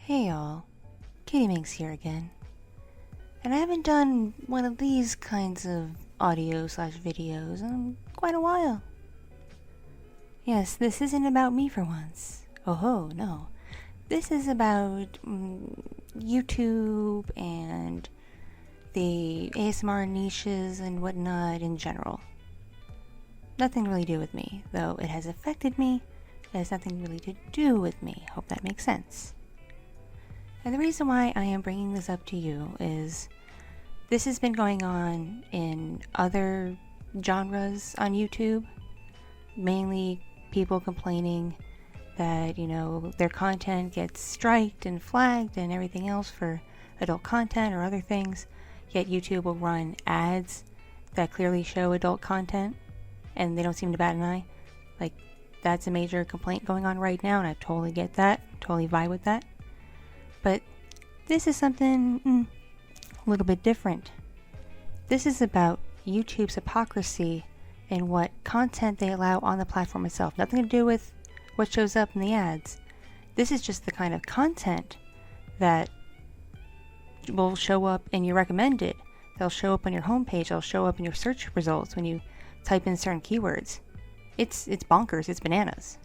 Hey y'all, Kitti Minx here again. And I haven't done one of these kinds of audio/videos in quite a while. Yes, this isn't about me for once. Oh ho, no. This is about YouTube and the ASMR niches and whatnot in general. Nothing really to do with me, though it has affected me. It has nothing really to do with me. Hope that makes sense. And the reason why I am bringing this up to you is this has been going on in other genres on YouTube. Mainly people complaining that, their content gets striked and flagged and everything else for adult content or other things. Yet YouTube will run ads that clearly show adult content and they don't seem to bat an eye. Like, that's a major complaint going on right now, and I totally get that. Totally vibe with that. But this is something a little bit different. This is about YouTube's hypocrisy and what content they allow on the platform itself. Nothing to do with what shows up in the ads. This is just the kind of content that will show up in your recommended. They'll show up on your homepage. They'll show up in your search results when you type in certain keywords. It's bonkers. It's bananas.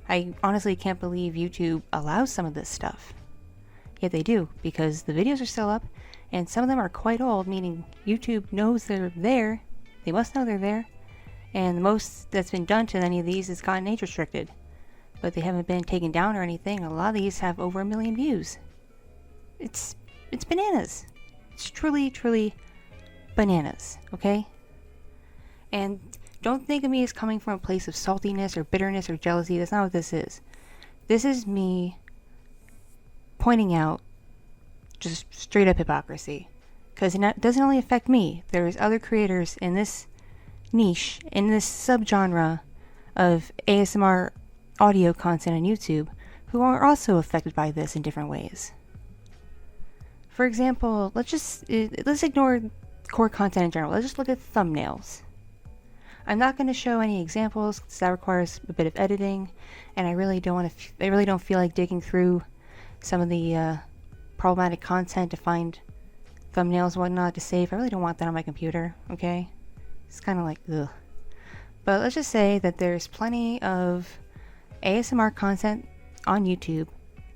I honestly can't believe YouTube allows some of this stuff. Yet they do, because the videos are still up, and some of them are quite old, meaning YouTube knows they're there. They must know they're there. And the most that's been done to any of these is gotten age restricted. But they haven't been taken down or anything. A lot of these have over 1 million views. It's bananas. It's truly, truly bananas, okay? And don't think of me as coming from a place of saltiness or bitterness or jealousy. That's not what this is. This is me pointing out just straight up hypocrisy. Because it doesn't only affect me. There's other creators in this niche, in this subgenre of ASMR audio content on YouTube who are also affected by this in different ways. For example, let's ignore core content in general. Let's just look at thumbnails. I'm not going to show any examples because that requires a bit of editing, and I really don't feel like digging through some of the problematic content to find thumbnails and whatnot to save. I really don't want that on my computer, okay? It's kind of like, ugh. But let's just say that there's plenty of ASMR content on YouTube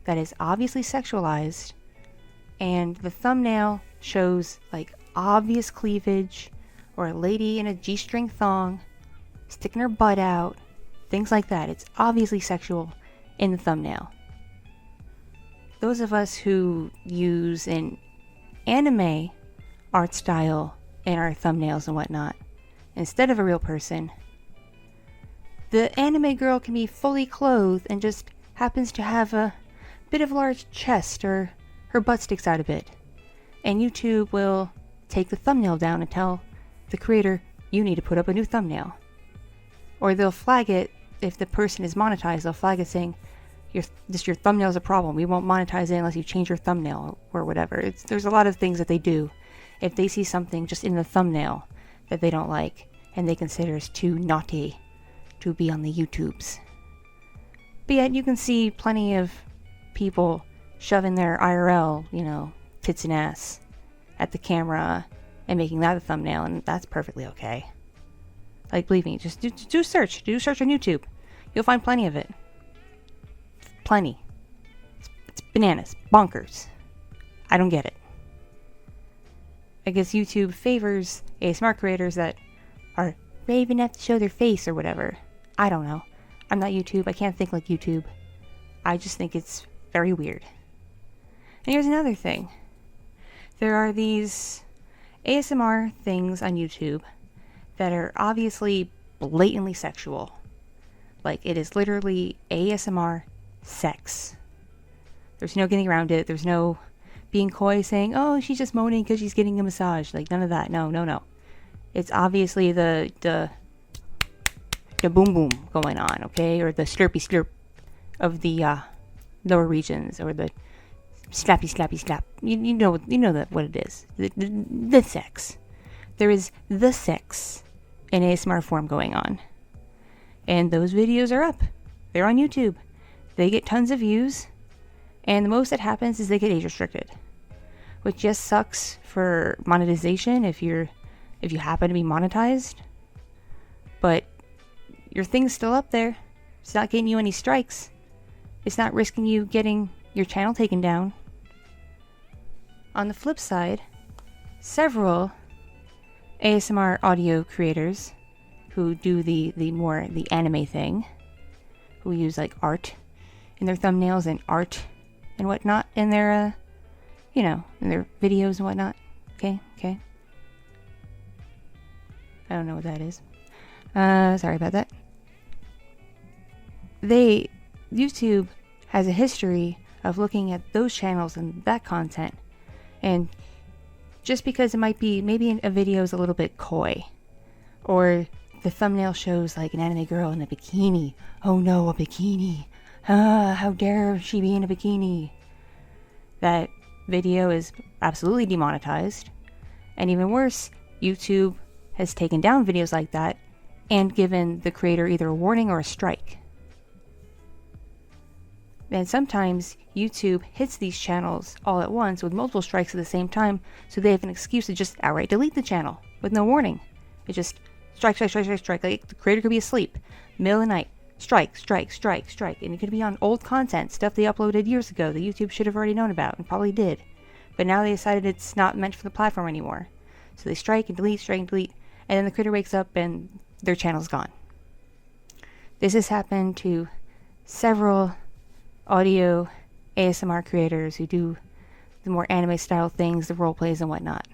that is obviously sexualized, and the thumbnail shows like obvious cleavage, or a lady in a G-string thong sticking her butt out, things like that. It's obviously sexual in the thumbnail. Those of us who use an anime art style in our thumbnails and whatnot, instead of a real person, the anime girl can be fully clothed and just happens to have a bit of a large chest, or her butt sticks out a bit. And YouTube will take the thumbnail down and tell the creator, you need to put up a new thumbnail. Or they'll flag it, if the person is monetized, they'll flag it saying, your thumbnail is a problem. We won't monetize it unless you change your thumbnail or whatever. There's a lot of things that they do if they see something just in the thumbnail that they don't like and they consider as too naughty to be on the YouTubes. But yet you can see plenty of people shoving their IRL, tits and ass at the camera and making that a thumbnail, and that's perfectly okay. Like, believe me, just do a search. Do a search on YouTube. You'll find plenty of it. Plenty. It's bananas. Bonkers. I don't get it. I guess YouTube favors ASMR creators that are brave enough to show their face or whatever. I don't know. I'm not YouTube. I can't think like YouTube. I just think it's very weird. And here's another thing. There are these ASMR things on YouTube that are obviously blatantly sexual. Like, it is literally ASMR sex. There's no getting around it. There's no being coy saying, oh, she's just moaning because she's getting a massage. Like, none of that. No. It's obviously the boom boom going on, okay? Or the slurpy slurp of the lower regions, or the slappy slappy slap. You know what it is. The sex. There is the sex in ASMR form going on. And those videos are up. They're on YouTube. They get tons of views. And the most that happens is they get age restricted, which just sucks for monetization if you happen to be monetized. But your thing's still up there. It's not getting you any strikes. It's not risking you getting your channel taken down. On the flip side, several ASMR audio creators who do the anime thing, who use like art in their thumbnails and art and whatnot in their in their videos and whatnot. Okay. I don't know what that is. Sorry about that. YouTube has a history of looking at those channels and that content, and just because it might be, maybe a video is a little bit coy, or the thumbnail shows like an anime girl in a bikini. Oh no, a bikini. How dare she be in a bikini? That video is absolutely demonetized. And even worse, YouTube has taken down videos like that and given the creator either a warning or a strike. And sometimes YouTube hits these channels all at once with multiple strikes at the same time, so they have an excuse to just outright delete the channel with no warning. It just strike. Like the creator could be asleep, middle of the night, strike. And it could be on old content, stuff they uploaded years ago that YouTube should have already known about and probably did. But now they decided it's not meant for the platform anymore. So they strike and delete, and then the creator wakes up and their channel's gone. This has happened to several audio ASMR creators who do the more anime style things, the role plays and whatnot.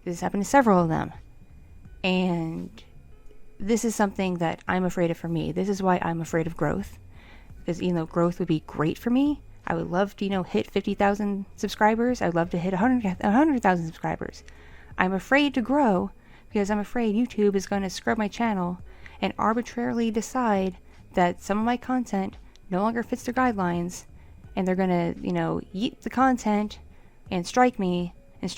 This has happened to several of them. And this is something that I'm afraid of for me. This is why I'm afraid of growth. Because, growth would be great for me. I would love to, hit 50,000 subscribers. I'd love to hit 100,000 subscribers. I'm afraid to grow because I'm afraid YouTube is going to scrub my channel and arbitrarily decide that some of my content no longer fits their guidelines, and they're going to, yeet the content and strike me and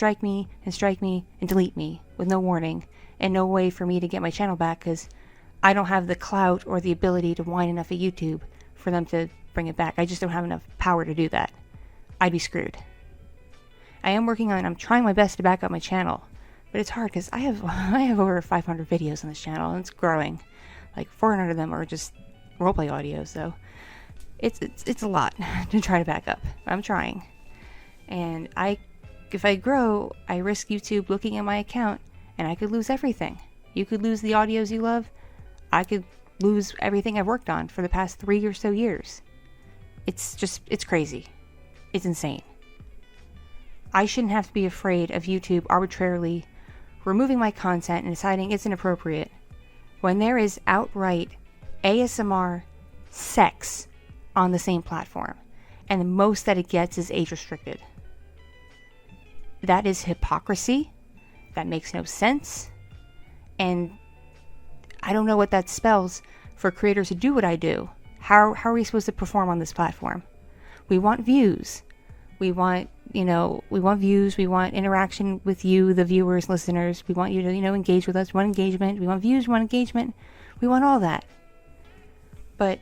delete me with no warning and no way for me to get my channel back because I don't have the clout or the ability to whine enough at YouTube for them to bring it back. I just don't have enough power to do that. I'd be screwed. I'm trying my best to back up my channel, but it's hard because I have over 500 videos on this channel and it's growing. Like 400 of them are just roleplay audio, so it's a lot to try to back up. I'm trying. And if I grow, I risk YouTube looking at my account and I could lose everything. You could lose the audios you love. I could lose everything I've worked on for the past 3 or so years. It's crazy. It's insane. I shouldn't have to be afraid of YouTube arbitrarily removing my content and deciding it's inappropriate when there is outright ASMR sex on the same platform, and the most that it gets is age restricted. That is hypocrisy. That makes no sense. And I don't know what that spells for creators who do what I do. How are we supposed to perform on this platform? We want views. We want views. We want interaction with you, the viewers, listeners. We want you to, engage with us. We want engagement. We want views. We want engagement. We want all that. But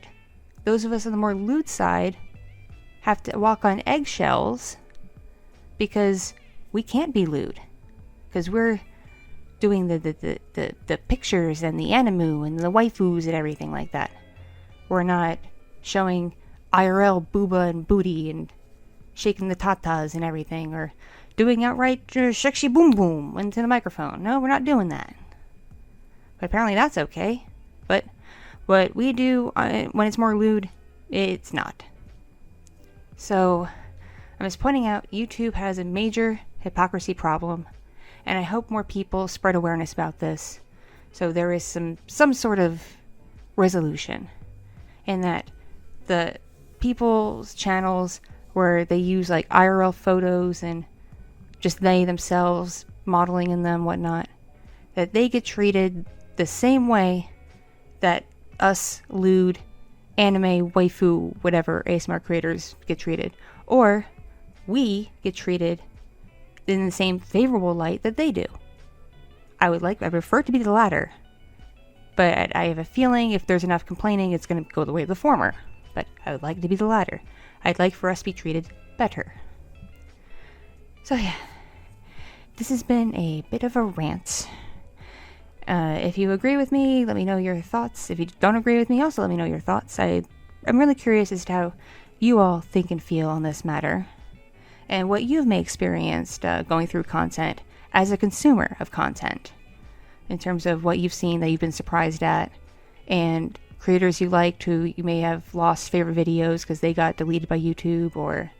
those of us on the more lewd side have to walk on eggshells because we can't be lewd. Because we're doing the pictures and the anime and the waifus and everything like that. We're not showing IRL booba and booty and shaking the tatas and everything, or doing outright sexy boom boom into the microphone. No, we're not doing that. But apparently that's okay. But what we do when it's more lewd, it's not. So I'm just pointing out YouTube has a major hypocrisy problem, and I hope more people spread awareness about this so there is some sort of resolution, and that the people's channels where they use like IRL photos and just they themselves modeling in them, whatnot, that they get treated the same way that us lewd anime waifu whatever ASMR creators get treated, or we get treated in the same favorable light that they do. I prefer to be the latter, but I have a feeling if there's enough complaining, it's going to go the way of the former. But I would like to be the latter. I'd like for us to be treated better. So yeah, this has been a bit of a rant. If you agree with me, let me know your thoughts. If you don't agree with me, also let me know your thoughts. I'm really curious as to how you all think and feel on this matter, and what you may experienced going through content as a consumer of content, in terms of what you've seen that you've been surprised at, and creators you liked who you may have lost favorite videos because they got deleted by YouTube, or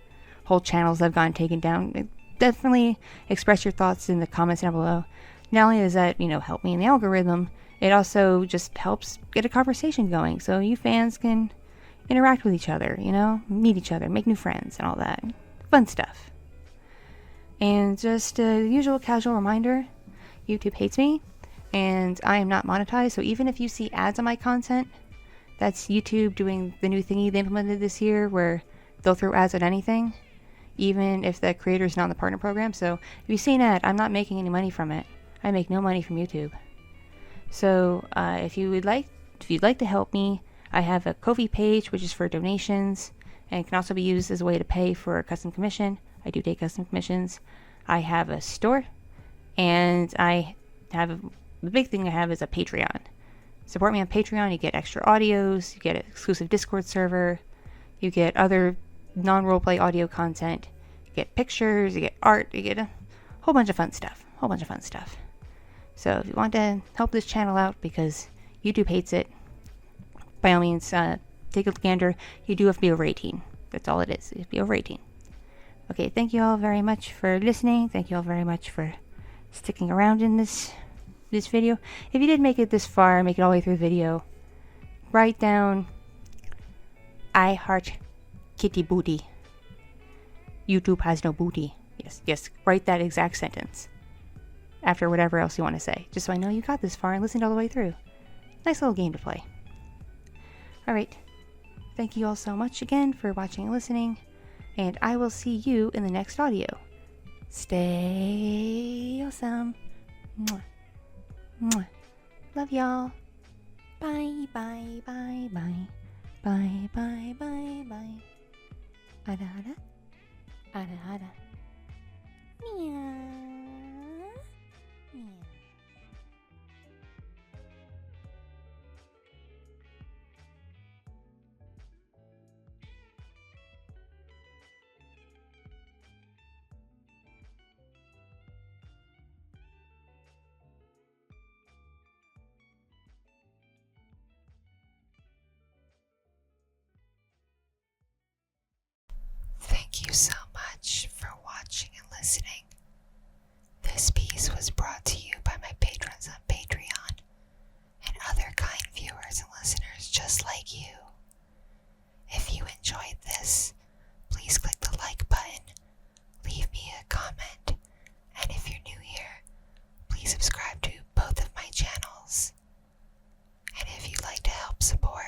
whole channels that have gotten taken down. Definitely express your thoughts in the comments down below. Not only does that, help me in the algorithm, it also just helps get a conversation going so you fans can interact with each other, meet each other, make new friends and all that. Fun stuff. And just a usual casual reminder, YouTube hates me and I am not monetized, so even if you see ads on my content, that's YouTube doing the new thingy they implemented this year where they'll throw ads on anything, even if the creator is not in the partner program. So if you see an ad, I'm not making any money from it. I make no money from YouTube. So if you'd like to help me, I have a Ko-fi page, which is for donations, and it can also be used as a way to pay for a custom commission. I do take custom commissions. I have a store, and the big thing I have is a Patreon. Support me on Patreon, you get extra audios, you get an exclusive Discord server, you get other non-roleplay audio content, you get pictures, you get art, you get a whole bunch of fun stuff. So if you want to help this channel out because YouTube hates it, by all means, take a gander. You do have to be over 18. That's all it is. You have to be over 18. Okay, thank you all very much for listening. Thank you all very much for sticking around in this video. If you did make it this far, make it all the way through the video, write down, I heart kitty booty. YouTube has no booty. Yes, write that exact sentence after whatever else you want to say, just so I know you got this far and listened all the way through. Nice little game to play. Alright, thank you all so much again for watching and listening, and I will see you in the next audio. Stay awesome. Mwah. Mwah. Love y'all. Bye, bye, bye, bye. Bye, bye, bye, bye. Ada, ada. Ada, ada. Meow. Meow. Thank you so much for watching and listening. This piece was brought to you by my patrons on Patreon and other kind viewers and listeners just like you. If you enjoyed this, please click the like button, leave me a comment, and if you're new here, please subscribe to both of my channels. And if you'd like to help support